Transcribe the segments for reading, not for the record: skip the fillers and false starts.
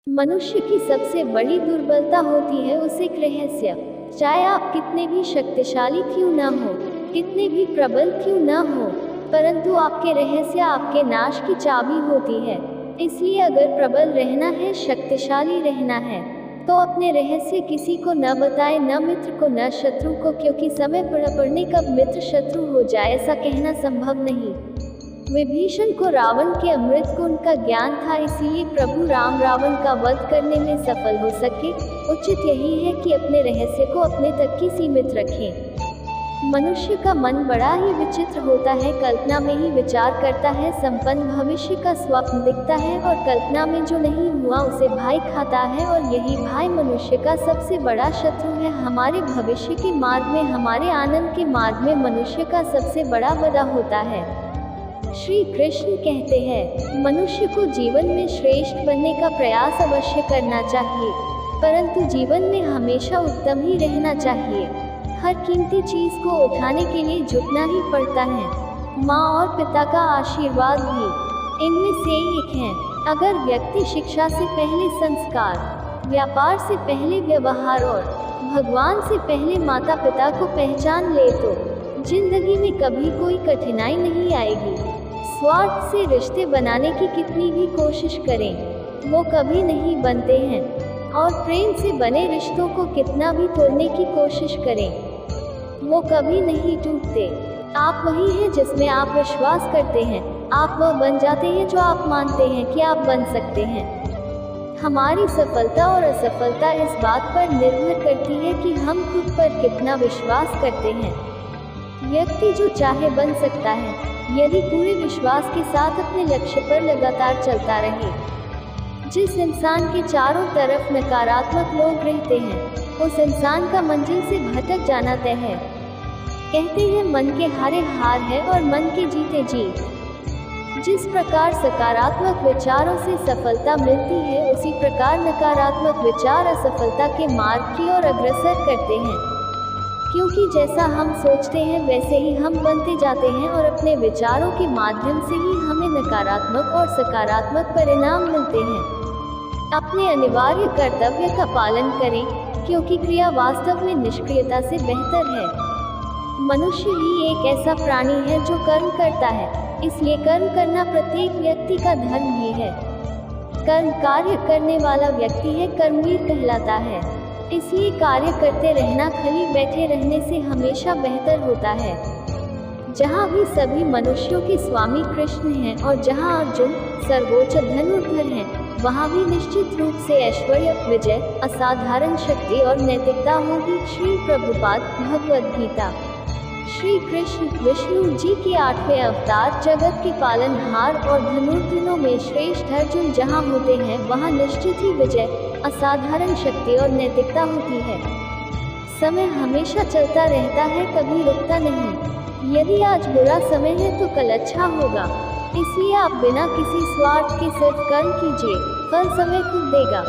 मनुष्य की सबसे बड़ी दुर्बलता होती है उसे रहस्य। चाहे आप कितने भी शक्तिशाली क्यों न हो, कितने भी प्रबल क्यों न हो, परंतु आपके रहस्य आपके नाश की चाबी होती है। इसलिए अगर प्रबल रहना है, शक्तिशाली रहना है, तो अपने रहस्य किसी को न बताए, न मित्र को न शत्रु को, क्योंकि समय पड़ने कब मित्र शत्रु हो जाए ऐसा कहना संभव नहीं। विभीषण को रावण के अमृत गुण का ज्ञान था, इसीलिए प्रभु राम रावण का वध करने में सफल हो सके। उचित यही है कि अपने रहस्य को अपने तक ही सीमित रखें। मनुष्य का मन बड़ा ही विचित्र होता है, कल्पना में ही विचार करता है, संपन्न भविष्य का स्वप्न दिखता है और कल्पना में जो नहीं हुआ उसे भय खाता है, और यही भय मनुष्य का सबसे बड़ा शत्रु है। हमारे भविष्य के मार्ग में, हमारे आनंद के मार्ग में मनुष्य का सबसे बड़ा बाधा होता है। श्री कृष्ण कहते हैं, मनुष्य को जीवन में श्रेष्ठ बनने का प्रयास अवश्य करना चाहिए, परंतु जीवन में हमेशा उत्तम ही रहना चाहिए। हर कीमती चीज को उठाने के लिए झुकना ही पड़ता है, माँ और पिता का आशीर्वाद भी इनमें से एक है। अगर व्यक्ति शिक्षा से पहले संस्कार, व्यापार से पहले व्यवहार और भगवान से पहले माता पिता को पहचान ले तो जिंदगी में कभी कोई कठिनाई नहीं आएगी। स्वार्थ से रिश्ते बनाने की कितनी भी कोशिश करें, वो कभी नहीं बनते हैं, और प्रेम से बने रिश्तों को कितना भी तोड़ने की कोशिश करें, वो कभी नहीं टूटते। आप वही हैं जिसमें आप विश्वास करते हैं, आप वह बन जाते हैं जो आप मानते हैं कि आप बन सकते हैं। हमारी सफलता और असफलता इस बात पर निर्भर करती है कि हम खुद पर कितना विश्वास करते हैं। व्यक्ति जो चाहे बन सकता है, यदि पूरे विश्वास के साथ अपने लक्ष्य पर लगातार चलता रहे। जिस इंसान के चारों तरफ नकारात्मक लोग रहते हैं, उस इंसान का मंजिल से भटक जाना तय है। कहते हैं मन के हारे हार है और मन के जीते जीत। जिस प्रकार सकारात्मक विचारों से सफलता मिलती है, उसी प्रकार नकारात्मक विचार असफलता के मार्ग की ओर अग्रसर करते हैं, क्योंकि जैसा हम सोचते हैं वैसे ही हम बनते जाते हैं, और अपने विचारों के माध्यम से ही हमें नकारात्मक और सकारात्मक परिणाम मिलते हैं। अपने अनिवार्य कर्तव्य का पालन करें, क्योंकि क्रिया वास्तव में निष्क्रियता से बेहतर है। मनुष्य ही एक ऐसा प्राणी है जो कर्म करता है, इसलिए कर्म करना प्रत्येक व्यक्ति का धर्म ही है। कर्म कार्य करने वाला व्यक्ति है कर्मवीर कहलाता है। इसलिए कार्य करते रहना खाली बैठे रहने से हमेशा बेहतर होता है। जहाँ भी सभी मनुष्यों के स्वामी कृष्ण हैं और जहाँ अर्जुन सर्वोच्च धनुर्धर हैं, वहाँ भी निश्चित रूप से ऐश्वर्य, विजय, असाधारण शक्ति और नैतिकता होगी। श्री प्रभुपाद भगवद गीता। श्री कृष्ण विष्णु जी के 8वें अवतार, जगत के पालनहार और धनुर्धरों में श्रेष्ठ अर्जुन जहाँ होते हैं, वहाँ निश्चित ही विजय, असाधारण शक्ति और नैतिकता होती है। समय हमेशा चलता रहता है, कभी रुकता नहीं। यदि आज बुरा समय है तो कल अच्छा होगा, इसलिए आप बिना किसी स्वार्थ के सिर्फ कर्म कीजिए, फल समय खुद देगा।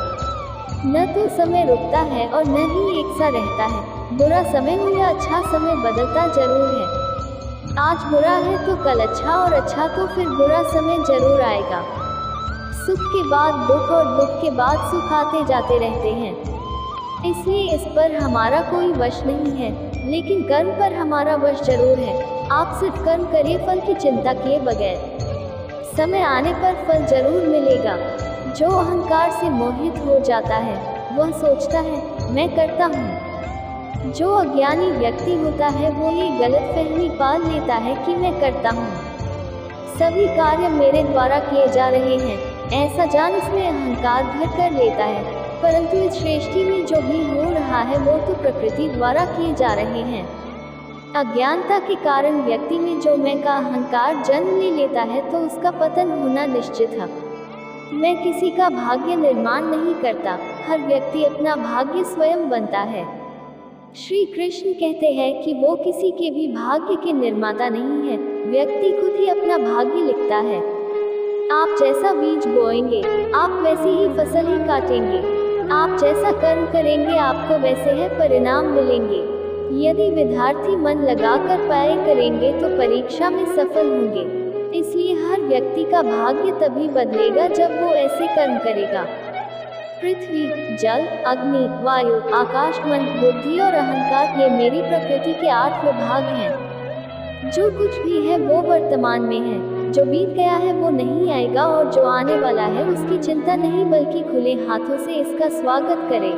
न तो समय रुकता है और न ही एक सा रहता है। बुरा समय हो या अच्छा समय बदलता जरूर है। आज बुरा है तो कल अच्छा, और अच्छा तो फिर बुरा समय जरूर आएगा। सुख के बाद दुख और दुख के बाद सुख आते जाते रहते हैं, इसलिए इस पर हमारा कोई वश नहीं है, लेकिन कर्म पर हमारा वश जरूर है। आप सिर्फ कर्म करिए, फल की चिंता किए बगैर। समय आने पर फल जरूर मिलेगा। जो अहंकार से मोहित हो जाता है, वह सोचता है मैं करता हूँ। जो अज्ञानी व्यक्ति होता है, वो ये गलतफहमी पाल लेता है कि मैं करता हूँ, सभी कार्य मेरे द्वारा किए जा रहे हैं, ऐसा जान उसमें अहंकार घर कर लेता है। परंतु इस सृष्टि में जो भी हो रहा है वो तो प्रकृति द्वारा किए जा रहे हैं। अज्ञानता के कारण व्यक्ति में जो मैं का अहंकार जन्म ले लेता है, तो उसका पतन होना निश्चित है। मैं किसी का भाग्य निर्माण नहीं करता, हर व्यक्ति अपना भाग्य स्वयं बनता है। श्री कृष्ण कहते हैं कि वो किसी के भी भाग्य के निर्माता नहीं है, व्यक्ति खुद ही अपना भाग्य लिखता है। आप जैसा बीज बोएंगे, आप वैसी ही फसल ही काटेंगे। आप जैसा कर्म करेंगे, आपको वैसे है परिणाम मिलेंगे। यदि विद्यार्थी मन लगाकर पढ़ाई करेंगे तो परीक्षा में सफल होंगे। इसलिए हर व्यक्ति का भाग्य तभी बदलेगा जब वो ऐसे कर्म करेगा। पृथ्वी, जल, अग्नि, वायु, आकाश, मन, बुद्धि और अहंकार, ये मेरी प्रकृति के 8 विभाग हैं। जो कुछ भी है वो वर्तमान में है, जो बीत गया है वो नहीं आएगा, और जो आने वाला है उसकी चिंता नहीं, बल्कि खुले हाथों से इसका स्वागत करें।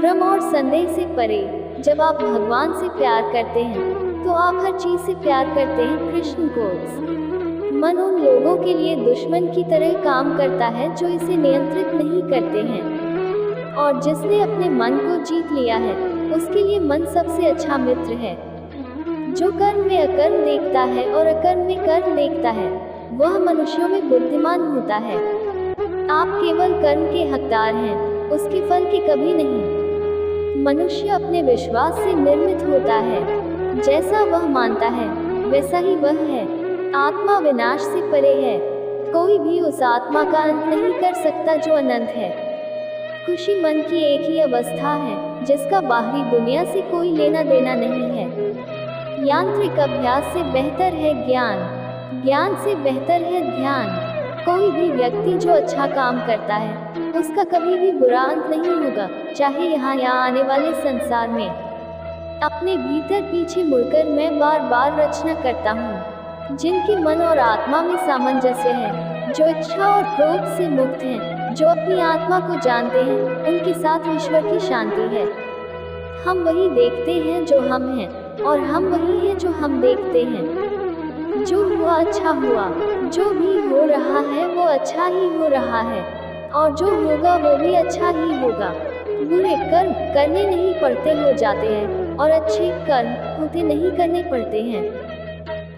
भ्रम और संदेह से परे। जब आप भगवान से प्यार करते हैं तो आप हर चीज से प्यार करते हैं। कृष्ण कोट्स। मन उन लोगों के लिए दुश्मन की तरह काम करता है जो इसे नियंत्रित नहीं करते हैं, और जिसने अपने मन को जीत लिया है उसके लिए मन सबसे अच्छा मित्र है। जो कर्म में अकर्म देखता है और अकर्म में कर्म देखता है वह मनुष्यों में बुद्धिमान होता है। आप केवल कर्म के हकदार हैं, उसके फल के कभी नहीं। मनुष्य अपने विश्वास से निर्मित होता है, जैसा वह मानता है वैसा ही वह है। आत्मा विनाश से परे है, कोई भी उस आत्मा का अंत नहीं कर सकता जो अनंत है। खुशी मन की एक ही अवस्था है जिसका बाहरी दुनिया से कोई लेना देना नहीं है। यांत्रिक अभ्यास से बेहतर है ज्ञान, ज्ञान से बेहतर है ध्यान। कोई भी व्यक्ति जो अच्छा काम करता है उसका कभी भी बुरा अंत नहीं होगा, चाहे यहाँ या आने वाले संसार में। अपने भीतर पीछे मुड़कर मैं बार बार रचना करता हूँ। जिनके मन और आत्मा में सामंजस्य है, जो इच्छा और क्रोध से मुक्त हैं, जो अपनी आत्मा को जानते हैं, उनके साथ ईश्वर की शांति है। हम वही देखते हैं जो हम हैं, और हम वही हैं जो हम देखते हैं। जो हुआ अच्छा हुआ, जो भी हो रहा है वो अच्छा ही हो रहा है, और जो होगा वो भी अच्छा ही होगा। बुरे कर्म करने नहीं पड़ते हो जाते हैं, और अच्छे कर्म होते नहीं करने पड़ते हैं।